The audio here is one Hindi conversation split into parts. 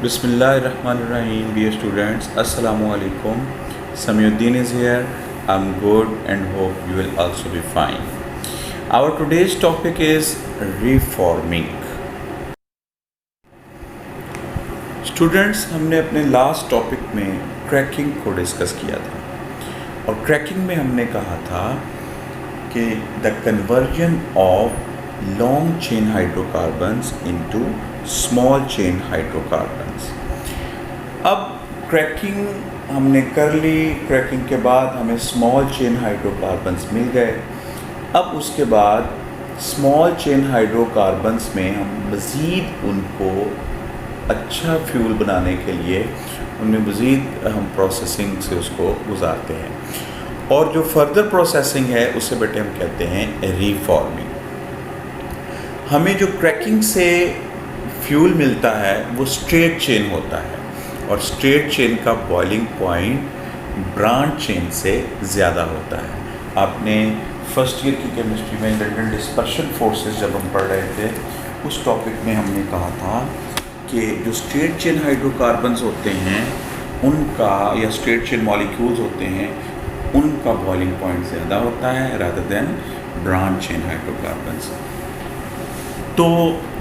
Bismillahirrahmanirrahim, dear students. Assalamu alaikum. Samyuddin is here. I'm good and hope you will also be fine. Our today's topic is reforming. Students, हमने अपने लास्ट टॉपिक में क्रैकिंग को डिस्कस किया था और क्रैकिंग में हमने कहा था कि the conversion of long chain hydrocarbons into small chain hydrocarbons. अब क्रैकिंग हमने कर ली, क्रैकिंग के बाद हमें स्मॉल चेन हाइड्रोकार्बन्स मिल गए। अब उसके बाद स्मॉल चेन हाइड्रोकार्बन्स में हम मज़ीद उनको अच्छा फ्यूल बनाने के लिए उनमें मज़ीद हम प्रोसेसिंग से उसको गुजारते हैं और जो फर्दर प्रोसेसिंग है उसे बेटे हम कहते हैं रीफॉर्मिंग। हमें जो क्रैकिंग से फ्यूल मिलता है वो स्ट्रेट चेन होता है और स्ट्रेट चेन का बॉइलिंग पॉइंट ब्रांच चेन से ज़्यादा होता है। आपने फर्स्ट ईयर की केमिस्ट्री में लंडन डिस्पर्शन फोर्सेस जब हम पढ़ रहे थे उस टॉपिक में हमने कहा था कि जो स्ट्रेट चेन हाइड्रोकार्बन्स होते हैं उनका या स्ट्रेट चेन मॉलिक्यूल्स होते हैं उनका बॉइलिंग पॉइंट ज़्यादा होता है rather than branch chain hydrocarbons. तो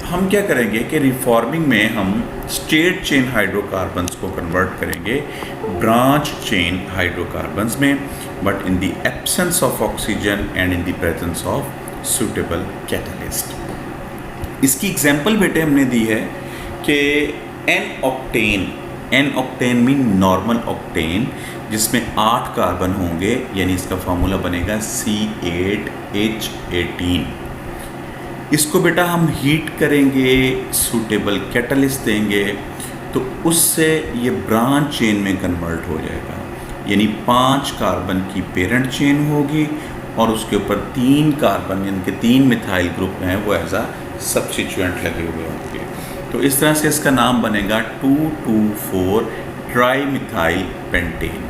हम क्या करेंगे कि रिफॉर्मिंग में हम स्ट्रेट चेन हाइड्रोकार्बन्स को कन्वर्ट करेंगे ब्रांच चेन हाइड्रोकार्बन्स में, but in the absence of oxygen and in the presence of suitable catalyst. इसकी एग्जांपल बेटे हमने दी है कि n octane mean normal octane जिसमें 8 कार्बन होंगे, यानी इसका फार्मूला बनेगा C8H18। इसको बेटा हम हीट करेंगे, सूटेबल कैटलिस्ट देंगे तो उससे ये ब्रांच चेन में कन्वर्ट हो जाएगा, यानी 5 कार्बन की पेरेंट चेन होगी और उसके ऊपर 3 कार्बन यानी कि 3 मिथाइल ग्रुप हैं वो एज अ सब्स्टिट्यूएंट लगे हुए होंगे। तो इस तरह से इसका नाम बनेगा 2,2,4 ट्राई मिथाइल पेंटेन।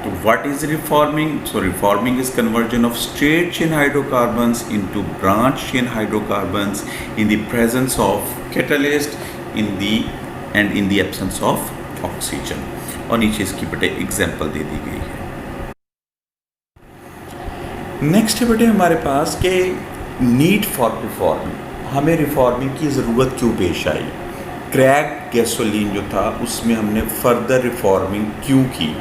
तो what is reforming? So reforming is conversion of straight chain hydrocarbons into branch chain hydrocarbons in the presence of catalyst in the absence of oxygen. और नीचे इसकी बेटे एग्जांपल दे दी गई है। नेक्स्ट है बेटे हमारे पास के नीड फॉर रिफॉर्मिंग। हमें रिफॉर्मिंग की ज़रूरत क्यों पेश आई? क्रैक गैसोलीन जो था उसमें हमने फर्दर रिफॉर्मिंग क्यों की?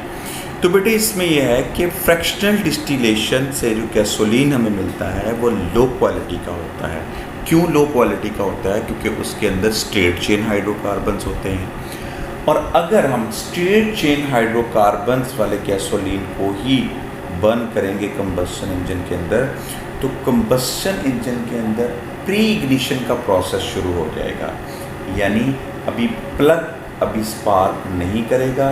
तो बेटे इसमें यह है कि फ्रैक्शनल डिस्टिलेशन से जो गैसोलीन हमें मिलता है वो लो क्वालिटी का होता है। क्यों लो क्वालिटी का होता है? क्योंकि उसके अंदर स्ट्रेट चेन हाइड्रोकार्बन्स होते हैं और अगर हम स्ट्रेट चेन हाइड्रोकार्बन्स वाले गैसोलीन को ही बर्न करेंगे कंबस्शन इंजन के अंदर तो कंबस्शन इंजन के अंदर प्री इग्निशन का प्रोसेस शुरू हो जाएगा, यानी अभी स्पार्क नहीं करेगा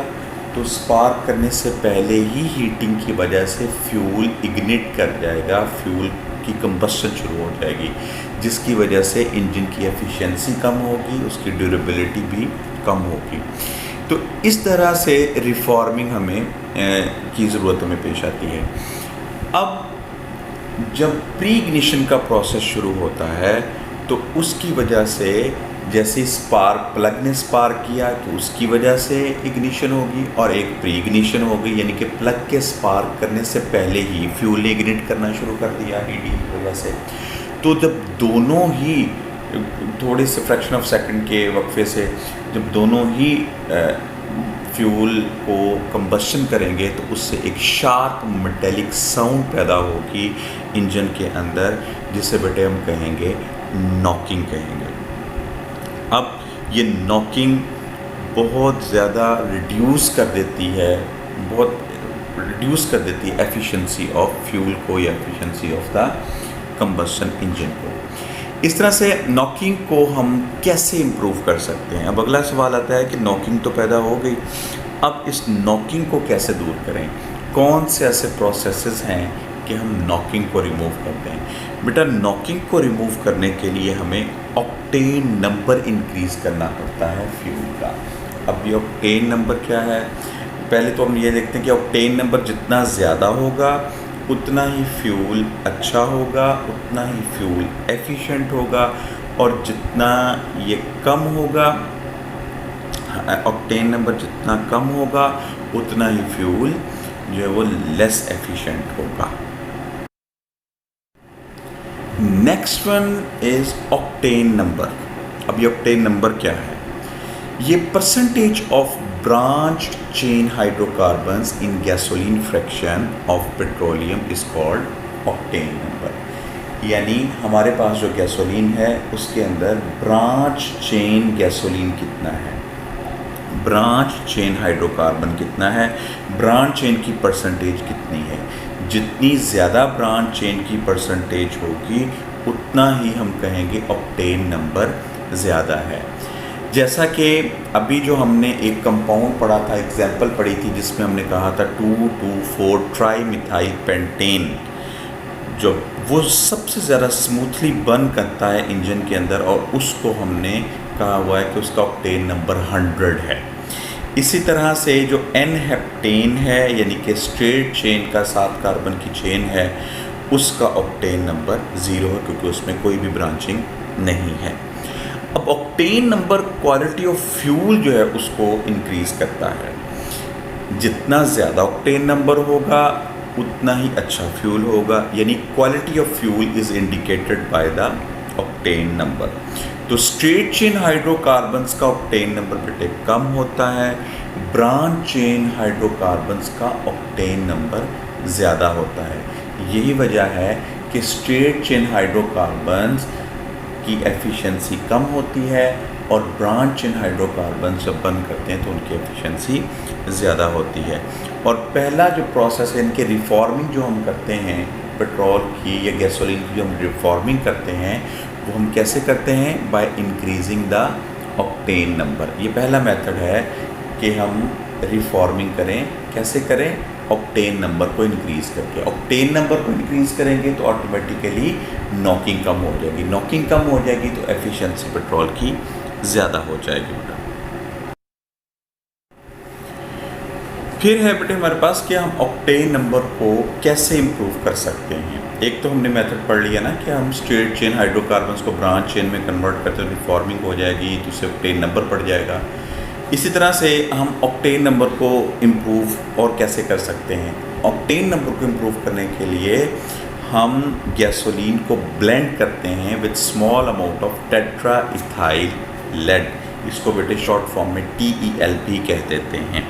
तो स्पार्क करने से पहले ही हीटिंग की वजह से फ्यूल इग्निट कर जाएगा, फ्यूल की कंबस्शन शुरू हो जाएगी जिसकी वजह से इंजन की एफिशिएंसी कम होगी, उसकी ड्यूरेबिलिटी भी कम होगी। तो इस तरह से रिफॉर्मिंग की ज़रूरत हमें पेश आती है। अब जब प्री इग्निशन का प्रोसेस शुरू होता है तो उसकी वजह से जैसे प्लग ने स्पार्क किया तो उसकी वजह से इग्निशन होगी और एक प्री इग्निशन होगी, यानी कि प्लग के स्पार्क करने से पहले ही फ्यूल ने इग्निट करना शुरू कर दिया हीटिंग की वजह से। तो जब दोनों ही थोड़े से फ्रैक्शन ऑफ सेकंड के वक्फे से जब दोनों ही फ्यूल को कंबस्शन करेंगे तो उससे एक शार्प मेटेलिक साउंड पैदा होगी इंजन के अंदर, जिसे बेटे हम कहेंगे नॉकिंग कहेंगे। अब ये नॉकिंग बहुत ज़्यादा रिड्यूस कर देती है एफिशिएंसी ऑफ फ्यूल को या efficiency of the combustion engine को। इस तरह से नॉकिंग को हम कैसे इम्प्रूव कर सकते हैं? अब अगला सवाल आता है कि नॉकिंग तो पैदा हो गई, अब इस नॉकिंग को कैसे दूर करें? कौन से ऐसे प्रोसेसेस हैं कि हम नॉकिंग को रिमूव करते हैं? बेटा नॉकिंग को रिमूव करने के लिए हमें ऑक्टेन नंबर इंक्रीज़ करना पड़ता है फ्यूल का। अब ये ऑक्टेन नंबर क्या है? पहले तो हम ये देखते हैं कि ऑक्टेन नंबर जितना ज़्यादा होगा उतना ही फ्यूल अच्छा होगा, उतना ही फ्यूल एफिशिएंट होगा और जितना ये कम होगा ऑक्टेन नंबर जितना कम होगा उतना ही फ्यूल जो है वो लेस एफिशिएंट होगा। Next one is octane number. अब ये ऑक्टेन नंबर क्या है? ये percentage of branched chain hydrocarbons in gasoline fraction of petroleum is called octane number. यानी हमारे पास जो गैसोलीन है उसके अंदर ब्रांच चेन गैसोलीन कितना है, ब्रांच चेन हाइड्रोकार्बन कितना है, ब्रांच चेन की परसेंटेज कितनी है। जितनी ज़्यादा ब्रांच चेन की परसेंटेज होगी उतना ही हम कहेंगे ऑक्टेन नंबर ज़्यादा है। जैसा कि अभी जो हमने एक कंपाउंड पढ़ा था, एग्जाम्पल पढ़ी थी, जिसमें हमने कहा था 2,2,4 ट्राई मिथाइल पेंटेन, जो वो सबसे ज़्यादा स्मूथली बर्न करता है इंजन के अंदर, और उसको हमने कहा हुआ है कि उसका ऑक्टेन नंबर 100 है। इसी तरह से जो एन हेप्टेन है, यानी कि स्ट्रेट चेन का 7 कार्बन की चेन है, उसका ऑक्टेन नंबर 0 है, क्योंकि उसमें कोई भी ब्रांचिंग नहीं है। अब octane number quality of fuel जो है उसको इंक्रीज़ करता है। जितना ज़्यादा ऑक्टेन नंबर होगा उतना ही अच्छा फ्यूल होगा, यानी quality of fuel is indicated by the octane number. तो स्ट्रेट चेन हाइड्रोकार्बन्स का ऑक्टेन नंबर बेटे कम होता है, ब्रांच चेन हाइड्रोकार्बन्स का ऑक्टेन नंबर ज़्यादा होता है। यही वजह है कि स्ट्रेट चेन हाइड्रोकार्बन्स की एफिशिएंसी कम होती है और ब्रांच चेन हाइड्रोकार्बन्स जब बर्न करते हैं तो उनकी एफिशिएंसी ज़्यादा होती है। और पहला जो प्रोसेस है इनके रिफॉर्मिंग जो हम करते हैं पेट्रोल की या गैसोलीन की, जो हम रिफॉर्मिंग करते हैं वो हम कैसे करते हैं? By increasing the octane number. ये पहला मेथड है कि हम रिफॉर्मिंग करें। कैसे करें? ऑक्टेन नंबर को इंक्रीज़ करके। ऑक्टेन नंबर को इंक्रीज़ करेंगे तो ऑटोमेटिकली नॉकिंग कम हो जाएगी, नॉकिंग कम हो जाएगी तो एफिशिएंसी पेट्रोल की ज़्यादा हो जाएगी बेटा। फिर है बेटे हमारे पास कि हम ऑक्टेन नंबर को कैसे इम्प्रूव कर सकते हैं। एक तो हमने मेथड पढ़ लिया ना कि हम स्ट्रेट चेन हाइड्रोकार्बन्स को ब्रांच चेन में कन्वर्ट करते हैं, रिफॉर्मिंग हो जाएगी तो उससे ऑक्टेन नंबर बढ़ जाएगा। इसी तरह से हम ऑक्टेन नंबर को इम्प्रूव और कैसे कर सकते हैं? ऑक्टेन नंबर को इम्प्रूव करने के लिए हम गैसोलीन को ब्लेंड करते हैं with small amount of tetra ethyl lead. इसको बेटे शॉर्ट फॉर्म में TEL भी कह देते हैं।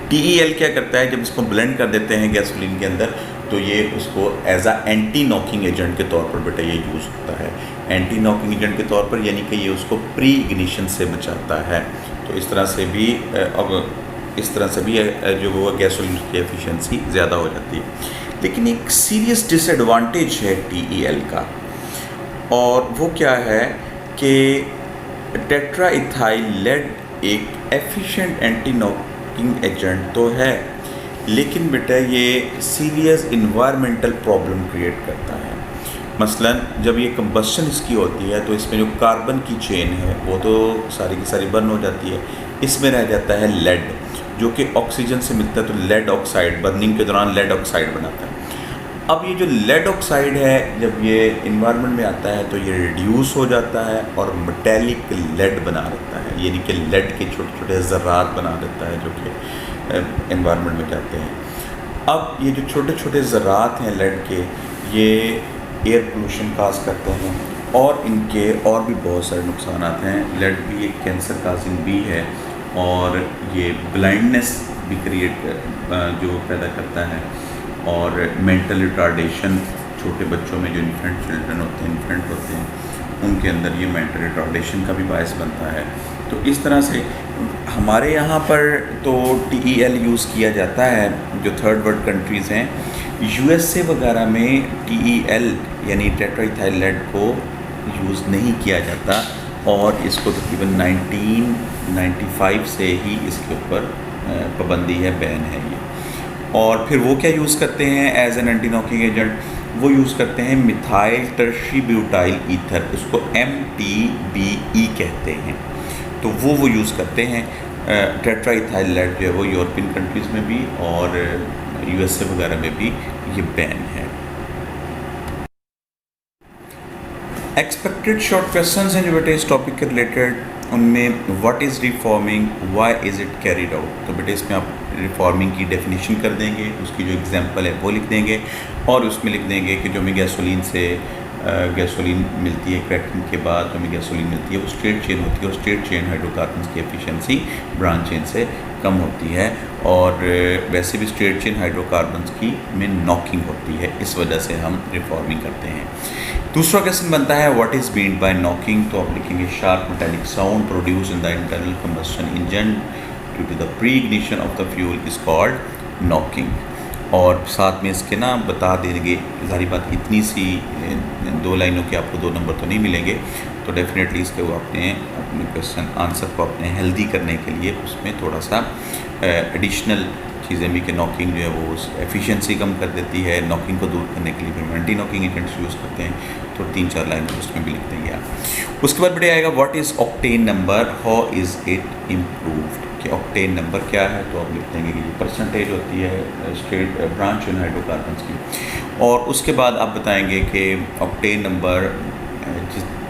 TEL क्या करता है? जब इसको ब्लेंड कर देते हैं गैसोलीन के अंदर तो ये उसको as a anti knocking agent के तौर पर बेटा ये यूज़ होता है। एंटी नॉकिंग एजेंट के तौर पर यानी कि ये उसको प्री इग्निशन से बचाता है। तो इस तरह से भी जो वो गैसोलीन की एफिशिएंसी ज़्यादा हो जाती है। लेकिन एक सीरियस डिसएडवांटेज है TEL का, और वो क्या है कि टेट्रा इथाइल लेड एक एफिशिएंट एंटी नॉकिंग एजेंट तो है, लेकिन बेटा ये सीरियस इन्वायरमेंटल प्रॉब्लम क्रिएट करता है। मसलन जब ये कंबस्शन इसकी होती है तो इसमें जो कार्बन की चेन है वो तो सारी की सारी बर्न हो जाती है, इसमें रह जाता है लेड जो कि ऑक्सीजन से मिलता है, तो लेड ऑक्साइड बर्निंग के दौरान लेड ऑक्साइड बनाता है। अब ये जो लेड ऑक्साइड है जब ये इन्वायरमेंट में आता है तो ये रिड्यूस हो जाता है और मेटेलिक लेड बना देता है, यानी कि लेड के छोटे छोटे ज़र्रात बना देता है जो कि इन्वायरमेंट में जाते हैं। अब ये जो छोटे छोटे ज़र्रात हैं लेड के, ये एयर पोल्यूशन काज करते हैं और इनके और भी बहुत सारे नुकसान हैं। लेड भी एक कैंसर काजिंग भी है और ये ब्लाइंडनेस भी जो पैदा करता है, और मेंटल रिटार्डेशन छोटे बच्चों में जो इन्फेंट होते हैं उनके अंदर ये मेंटल रिटार्डेशन का भी बायस बनता है। तो इस तरह से हमारे यहाँ पर तो TEL यूज़ किया जाता है जो थर्ड वर्ल्ड कंट्रीज़ हैं। USA वगैरह में TEL यानी टेट्राइथाइल लेड को यूज़ नहीं किया जाता और इसको तकरीबन 1995 से ही इसके ऊपर पाबंदी है, बैन है ये। और फिर वो क्या यूज़ करते हैं as an anti knocking agent? वो यूज़ करते हैं मिथाइल टर्शी ब्यूटाइल ईथर, उसको MTBE कहते हैं। तो वो यूज़ करते हैं। टेट्राइथाइल लेड जो है वो यूरोपियन कंट्रीज़ में भी और USA वगैरह में भी ये बैन है। एक्सपेक्टेड शॉर्ट क्वेश्चंस हैं जो बेटे इस टॉपिक के रिलेटेड उनमें what is reforming, why is it carried out. तो बेटे इसमें आप रिफॉर्मिंग की डेफिनेशन कर देंगे, उसकी जो एग्जांपल है वो लिख देंगे, और उसमें लिख देंगे कि जो हमें गैसोलीन से गैसोलीन मिलती है क्रैकिंग के बाद, जो हमें गैसोलीन मिलती है वो स्ट्रेट चेन होती है, और स्ट्रेट चेन हाइड्रोकार्बन्स की एफिशिएंसी ब्रांच चेन से कम होती है, और वैसे भी स्ट्रेट चेन हाइड्रोकार्बन्स की में नॉकिंग होती है, इस वजह से हम रिफॉर्मिंग करते हैं। दूसरा क्वेश्चन बनता है what is meant by knocking. तो आप लिखेंगे sharp metallic sound produce in the internal combustion engine due to the pre ignition of the fuel is called knocking. और साथ में इसके ना बता देंगे, सारी बात इतनी सी 2 लाइनों के आपको 2 नंबर तो नहीं मिलेंगे, तो डेफिनेटली इसके वो अपने क्वेश्चन आंसर को अपने हेल्दी करने के लिए उसमें थोड़ा सा एडिशनल चीज़ें भी कि नॉकिंग जो है वो एफिशिएंसी कम कर देती है, नॉकिंग को दूर करने के लिए फिर हम एंटी नॉकिंग एजेंट्स यूज़ करते हैं, तो 3-4 लाइन उसमें भी लिख देंगे आप। उसके बाद बढ़िया आएगा what is octane number, how is it improved, कि ऑक्टेन नंबर क्या है। तो आप लिख देंगे कि परसेंटेज होती है स्ट्रेट ब्रांच इन हाइड्रोकार्बन्स की, और उसके बाद आप बताएंगे कि ऑक्टेन नंबर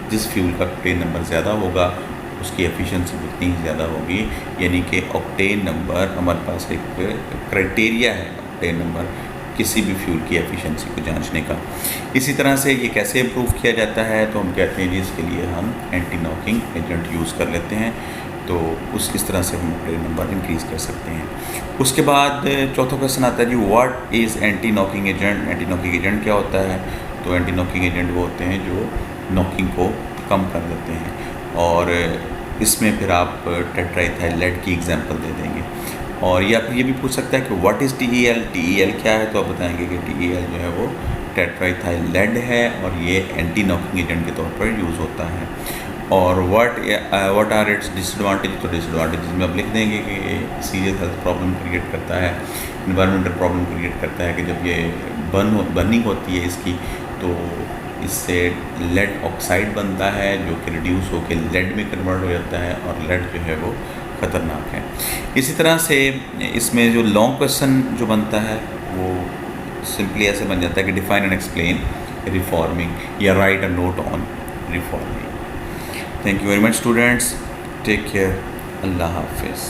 जिस फ्यूल का ऑक्टेन नंबर ज़्यादा होगा उसकी एफिशिएंसी उतनी ही ज़्यादा होगी, यानी कि ऑक्टेन नंबर हमारे पास एक क्राइटेरिया है ऑक्टेन नंबर किसी भी फ्यूल की एफिशिएंसी को जांचने का। इसी तरह से ये कैसे इम्प्रूव किया जाता है, तो हम कहते हैं जी इसके लिए हम एंटी नॉकिंग एजेंट यूज़ कर लेते हैं, तो इस तरह से हम ऑक्टेन नंबर इंक्रीज़ कर सकते हैं। उसके बाद चौथा क्वेश्चन आता है जी what is anti knocking agent. Anti knocking agent क्या होता है, तो एंटी नॉकिंग एजेंट वो होते हैं जो नॉकिंग को कम कर देते हैं, और इसमें फिर आप टेट्राइथाइल लेड की एग्जांपल दे देंगे। और या फिर ये भी पूछ सकता है कि व्हाट इज़ TEL, TEL क्या है, तो आप बताएंगे कि TEL जो है वो टेट्राइथाइल लेड है, और ये एंटी नॉकिंग एजेंट के तौर पर यूज़ होता है। और व्हाट आर इट्स डिसएडवांटेज, तो डिसएडवांटेज में आप लिख देंगे कि ये सीरियस हेल्थ प्रॉब्लम क्रिएट करता है, इन्वायरमेंटल प्रॉब्लम क्रिएट करता है, कि जब ये बर्निंग होती है इसकी, तो इससे लेड ऑक्साइड बनता है जो कि रिड्यूस होकर लेड में कन्वर्ट हो जाता है, और लेड जो है वो ख़तरनाक है। इसी तरह से इसमें जो लॉन्ग क्वेश्चन जो बनता है वो सिंपली ऐसे बन जाता है कि define and explain reforming, or write a note on reforming. Thank you very much students, take care, अल्लाह हाफिज़।